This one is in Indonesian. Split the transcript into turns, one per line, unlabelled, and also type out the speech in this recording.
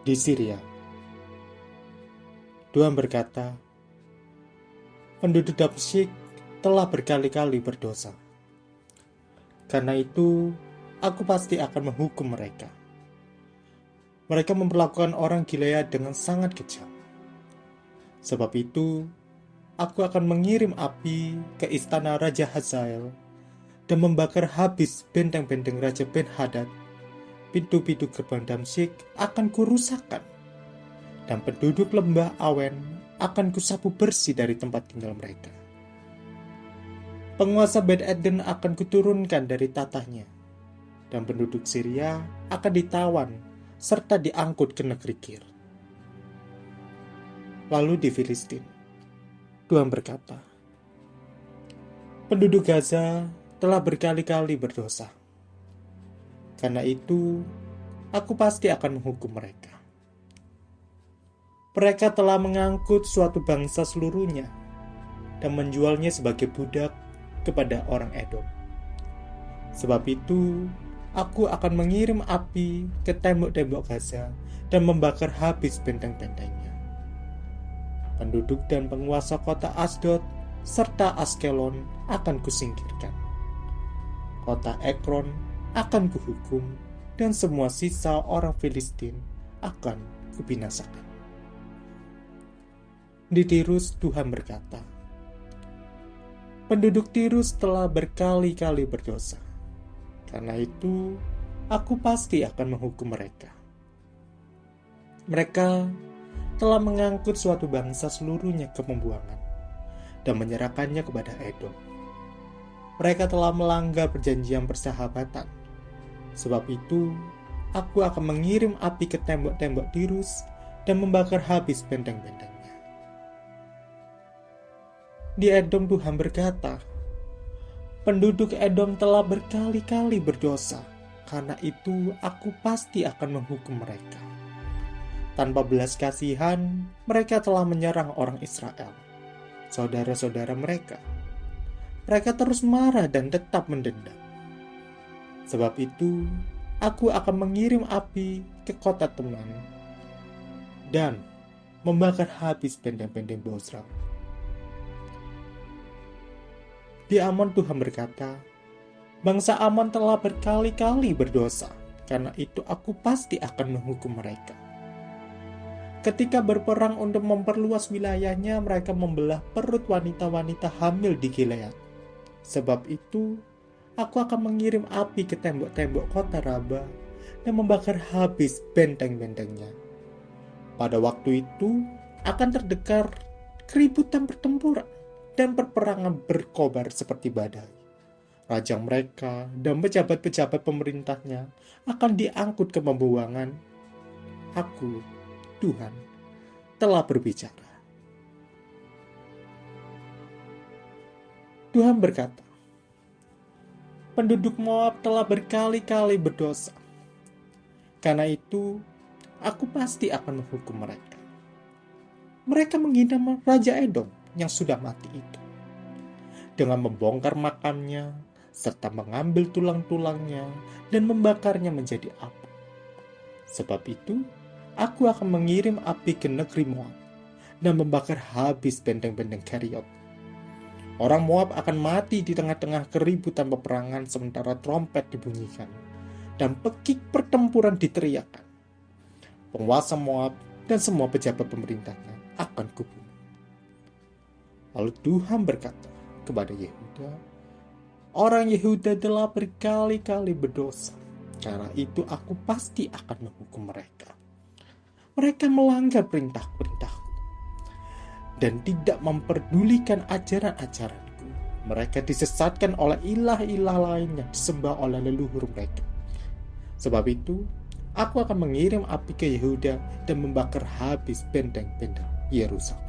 Di Syria, Tuhan berkata, penduduk Damsyik telah berkali-kali berdosa. Karena itu, aku pasti akan menghukum mereka. Mereka memperlakukan orang Gilead dengan sangat kejam. Sebab itu, aku akan mengirim api ke istana Raja Hazael dan membakar habis benteng-benteng Raja Ben-Hadad. Pintu-pintu gerbang Damsyik akan kurusakkan, dan penduduk lembah Awen akan kusapu bersih dari tempat tinggal mereka. Penguasa Bet-Eden akan kuturunkan dari tatahnya, dan penduduk Syria akan ditawan serta diangkut ke negeri Kir. Lalu di Filistin, Tuhan berkata, penduduk Gaza telah berkali-kali berdosa. Karena itu, aku pasti akan menghukum mereka. Mereka telah mengangkut suatu bangsa seluruhnya dan menjualnya sebagai budak kepada orang Edom. Sebab itu, aku akan mengirim api ke tembok-tembok Gaza dan membakar habis benteng-bentengnya. Penduduk dan penguasa kota Asdod serta Askelon akan kusingkirkan. Kota Ekron akan kuhukum, dan semua sisa orang Filistin akan kubinasakan. Di Tirus, Tuhan berkata, penduduk Tirus telah berkali-kali berdosa. Karena itu, aku pasti akan menghukum mereka. Mereka telah mengangkut suatu bangsa seluruhnya ke pembuangan dan menyerahkannya kepada Edom. Mereka telah melanggar perjanjian persahabatan. Sebab itu, aku akan mengirim api ke tembok-tembok Tirus dan membakar habis benteng-bentengnya. Di Edom Tuhan berkata, penduduk Edom telah berkali-kali berdosa. Karena itu, aku pasti akan menghukum mereka. Tanpa belas kasihan, mereka telah menyerang orang Israel, saudara-saudara mereka. Mereka terus marah dan tetap mendendam. Sebab itu, aku akan mengirim api ke kota Teman dan membakar habis benteng-benteng Bozra. Di Amon Tuhan berkata, bangsa Amon telah berkali-kali berdosa, karena itu aku pasti akan menghukum mereka. Ketika berperang untuk memperluas wilayahnya, mereka membelah perut wanita-wanita hamil di Gilead. Sebab itu, aku akan mengirim api ke tembok-tembok kota Raba dan membakar habis benteng-bentengnya. Pada waktu itu, akan terdengar keributan pertempuran dan perperangan berkobar seperti badai. Raja mereka dan pejabat-pejabat pemerintahnya akan diangkut ke pembuangan. Aku, Tuhan, telah berbicara. Tuhan berkata, penduduk Moab telah berkali-kali berdosa. Karena itu, aku pasti akan menghukum mereka. Mereka menghina Raja Edom yang sudah mati itu, dengan membongkar makamnya, serta mengambil tulang-tulangnya dan membakarnya menjadi api. Sebab itu, aku akan mengirim api ke negeri Moab dan membakar habis benteng-benteng Keriot. Orang Moab akan mati di tengah-tengah keributan peperangan sementara trompet dibunyikan dan pekik pertempuran diteriakkan. Penguasa Moab dan semua pejabat pemerintahnya akan kubunuh. Lalu Tuhan berkata kepada Yehuda, orang Yehuda telah berkali-kali berdosa. Karena itu aku pasti akan menghukum mereka. Mereka melanggar perintah-perintahku dan tidak memperdulikan ajaran-ajaranku. Mereka disesatkan oleh ilah-ilah lain yang disembah oleh leluhur mereka. Sebab itu, aku akan mengirim api ke Yehuda dan membakar habis benteng-benteng Yerusalem.